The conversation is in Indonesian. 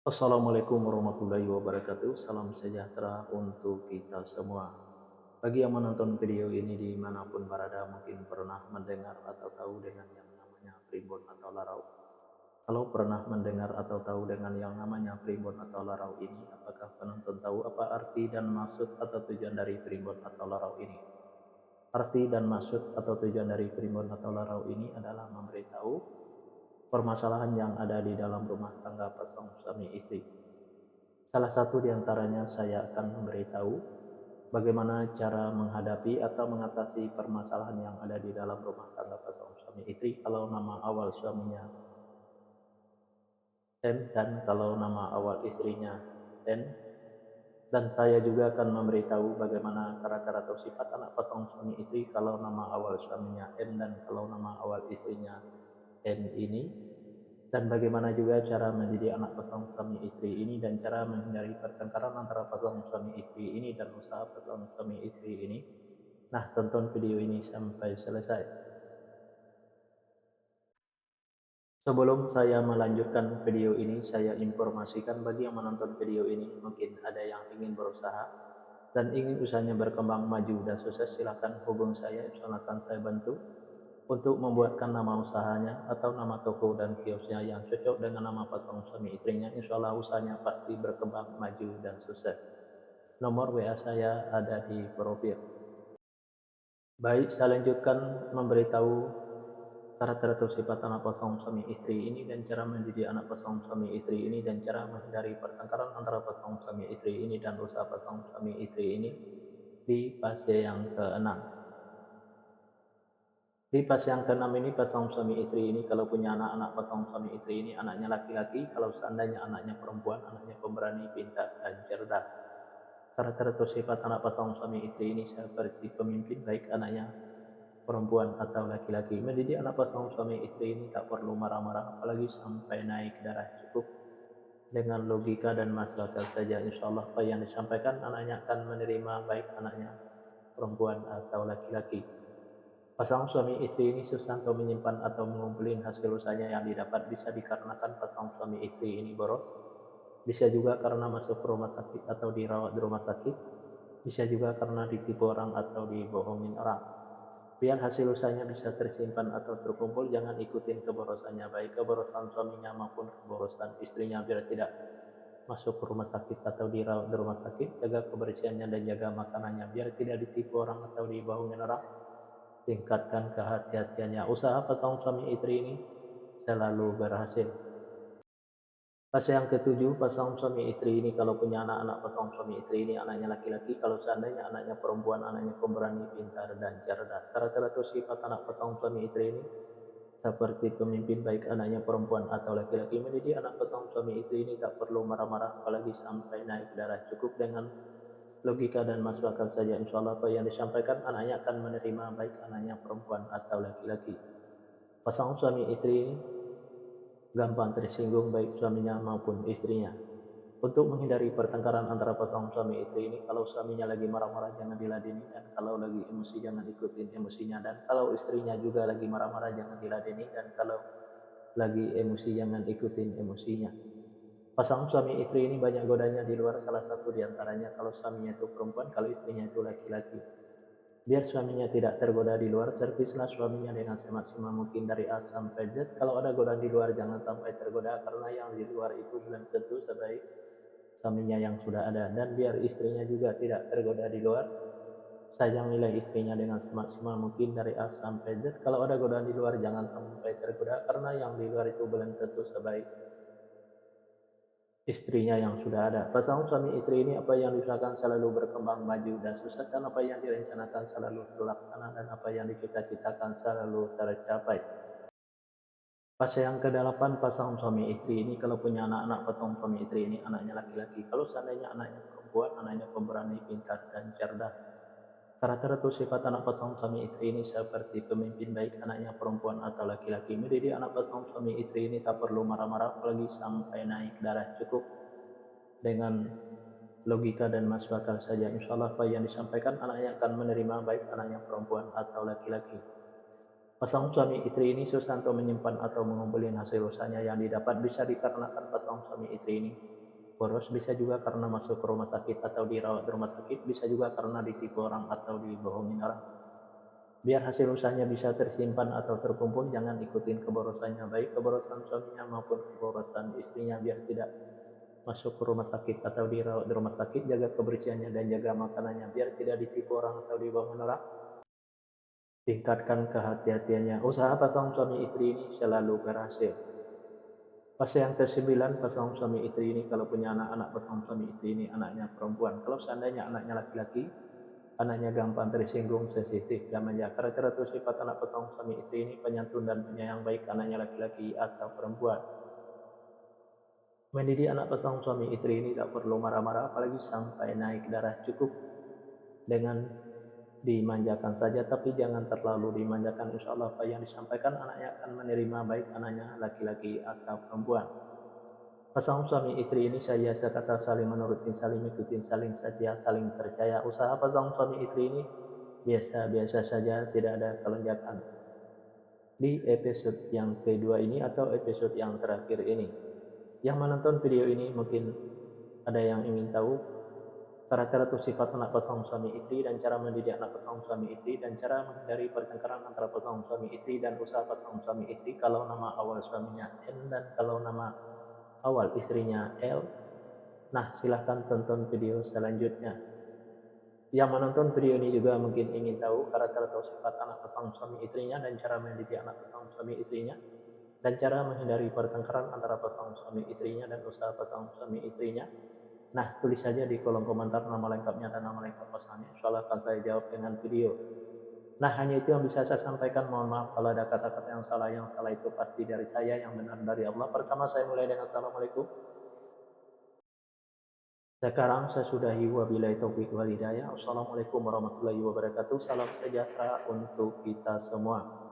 Assalamualaikum warahmatullahi wabarakatuh. Salam sejahtera untuk kita semua. Bagi yang menonton video ini dimanapun berada, mungkin pernah mendengar atau tahu dengan yang namanya primbon atau larau. Kalau pernah mendengar atau tahu dengan yang namanya primbon atau larau ini, apakah penonton tahu apa arti dan maksud atau tujuan dari primbon atau larau ini? Arti dan maksud atau tujuan dari primbon atau larau ini adalah memberitahu permasalahan yang ada di dalam rumah tangga pasangan suami istri. Salah satu di antaranya saya akan memberitahu bagaimana cara menghadapi atau mengatasi permasalahan yang ada di dalam rumah tangga pasangan suami istri kalau nama awal suaminya M dan kalau nama awal istrinya N, dan saya juga akan memberitahu bagaimana karakter atau sifat anak pasangan suami istri kalau nama awal suaminya M dan kalau nama awal istrinya N ini, dan bagaimana juga cara mendidik anak pasangan suami istri ini dan cara menghindari pertengkaran antara pasangan suami istri ini dan usaha pasangan suami istri ini. Nah, tonton video ini sampai selesai. Sebelum saya melanjutkan video ini, saya informasikan bagi yang menonton video ini, mungkin ada yang ingin berusaha dan ingin usahanya berkembang maju dan sukses, silahkan hubung saya, insya Allah akan saya bantu untuk membuatkan nama usahanya atau nama toko dan kiosnya yang cocok dengan nama pasangan suami istrinya. Insya Allah usahanya pasti berkembang maju dan sukses. Nomor WA saya ada di profil. Baik, saya lanjutkan memberitahu karakter atau sifat anak pasangan suami istri ini dan cara mendidik anak pasangan suami istri ini dan cara menghindari pertengkaran antara pasangan suami istri ini dan usaha pasangan suami istri ini di fase yang keenam. Di fase yang keenam ini, pasangan suami istri ini kalau punya anak-anak pasangan suami istri ini anaknya laki-laki, kalau seandainya anaknya perempuan, anaknya pemberani, pintar, dan cerdas. Karakter atau sifat anak pasangan suami istri ini seperti pemimpin, baik anaknya perempuan atau laki-laki. Mendidik anak pasangan suami istri ini tak perlu marah-marah, apalagi sampai naik darah, cukup dengan logika dan masuk akal saja. Insya Allah apa yang disampaikan anaknya akan menerima, baik anaknya perempuan atau laki-laki. Pasangan suami istri ini susah untuk menyimpan atau mengumpulkan hasil usahanya yang didapat, bisa dikarenakan pasangan suami istri ini boros, bisa juga karena masuk ke rumah sakit atau dirawat di rumah sakit, bisa juga karena ditipu orang atau dibohongin orang. Biar hasil usahanya bisa tersimpan atau terkumpul, jangan ikutin keborosannya, baik keborosan suaminya maupun keborosan istrinya, biar tidak masuk ke rumah sakit atau dirawat di rumah sakit. Jaga kebersihannya dan jaga makanannya, biar tidak ditipu orang atau dibohongin orang. Tingkatkan kehati-hatiannya. Usaha pasangan suami istri ini selalu berhasil. Fase yang ketujuh, pasangan suami istri ini kalau punya anak-anak pasangan suami istri ini anaknya laki-laki, kalau seandainya anaknya perempuan, anaknya pemberani, pintar, dan cerdas. Karakter atau sifat anak pasangan suami istri ini seperti pemimpin, baik anaknya perempuan atau laki-laki. Mendidik anak pasangan suami istri ini tak perlu marah-marah, apalagi sampai naik darah, cukup dengan logika dan masuk akal saja. Insya Allah apa yang disampaikan anaknya akan menerima, baik anaknya perempuan atau laki-laki. Pasangan suami istri ini gampang tersinggung, baik suaminya maupun istrinya. Untuk menghindari pertengkaran antara pasangan suami istri ini, kalau suaminya lagi marah-marah jangan diladeni, dan kalau lagi emosi jangan ikutin emosinya, dan kalau istrinya juga lagi marah-marah jangan diladeni, dan kalau lagi emosi jangan ikutin emosinya. Pasangan suami istri ini banyak godanya di luar, salah satu diantaranya kalau suaminya itu perempuan, kalau istrinya itu laki-laki. Biar suaminya tidak tergoda di luar, servislah suaminya dengan semaksimal mungkin dari A sampai Z. Kalau ada godaan di luar jangan sampai tergoda, karena yang di luar itu belum tentu sebaik suaminya yang sudah ada. Dan biar istrinya juga tidak tergoda di luar, sayangilah istrinya dengan semaksimal mungkin dari A sampai Z. Kalau ada godaan di luar jangan sampai tergoda, karena yang di luar itu belum tentu sebaik istrinya yang sudah ada. Pasangan suami istri ini apa yang diusahakan selalu berkembang maju dan sukses, dan apa yang direncanakan selalu terlaksana, dan apa yang dicita-citakan selalu tercapai. Fase yang ke-8, pasangan suami istri ini kalau punya anak-anak pasangan suami istri ini anaknya laki-laki, kalau seandainya anaknya perempuan, anaknya pemberani, pintar, dan cerdas. Karakter atau sifat anak pasangan suami istri ini seperti pemimpin, baik anaknya perempuan atau laki-laki. Mendidik anak pasangan suami istri ini tak perlu marah-marah, apalagi sampai naik darah, cukup dengan logika dan masuk akal saja. Insya Allah apa yang disampaikan anaknya akan menerima, baik anaknya perempuan atau laki-laki. Pasangan suami istri ini susah untuk menyimpan atau mengumpulkan hasil usahanya yang didapat bisa dikarenakan pasangan suami istri ini boros, bisa juga karena masuk ke rumah sakit atau dirawat di rumah sakit, bisa juga karena ditipu orang atau dibohongin orang. Biar hasil usahanya bisa tersimpan atau terkumpul, jangan ikutin keborosannya, baik keborosan suaminya maupun keborosan istrinya, biar tidak masuk ke rumah sakit atau dirawat di rumah sakit. Jaga kebersihannya dan jaga makanannya biar tidak ditipu orang atau dibohongin orang. Tingkatkan kehati-hatiannya. Usaha pasangan suami istri ini selalu berhasil. Fase yang ke-9, pasangan suami istri ini kalau punya anak-anak, pasangan suami istri ini anaknya perempuan. Kalau seandainya anaknya laki-laki, anaknya gampang tersinggung, sensitif, dan manja. Karakter atau sifat anak pasangan suami istri ini penyantun dan penyayang, baik anaknya laki-laki atau perempuan. Mendidik anak pasangan suami istri ini tak perlu marah-marah, apalagi sampai naik darah. Cukup dengan dimanjakan saja, tapi jangan terlalu dimanjakan. Insya Allah apa yang disampaikan anaknya akan menerima, baik anaknya laki-laki atau perempuan. Pasangan suami istri ini saya kata saling menuruti, saling mengikuti, saling setia, saling percaya. Usaha pasangan suami istri ini biasa-biasa saja, tidak ada kelonjakan. Di episode yang kedua ini atau episode yang terakhir ini, yang menonton video ini mungkin ada yang ingin tahu karakter atau sifat anak pasangan suami istri dan cara mendidik anak pasangan suami istri dan cara menghindari pertengkaran antara pasangan suami istri dan usaha pasangan suami istri kalau nama awal suaminya N dan kalau nama awal istrinya L. Nah, silahkan tonton video selanjutnya. Yang menonton video ini juga mungkin ingin tahu karakter atau sifat anak pasangan suami istrinya dan cara mendidik anak pasangan suami istrinya dan cara menghindari pertengkaran antara pasangan suami istrinya dan usaha pasangan suami istrinya. Nah, tulis saja di kolom komentar nama lengkapnya dan nama lengkap pasangannya. Insya Allah akan saya jawab dengan video. Nah, hanya itu yang bisa saya sampaikan. Mohon maaf kalau ada kata-kata yang salah. Yang salah itu pasti dari saya, yang benar dari Allah. Pertama saya mulai dengan Assalamualaikum. Sekarang saya sudahi, wabillahi taufiq wal hidayah. Assalamualaikum warahmatullahi wabarakatuh. Salam sejahtera untuk kita semua.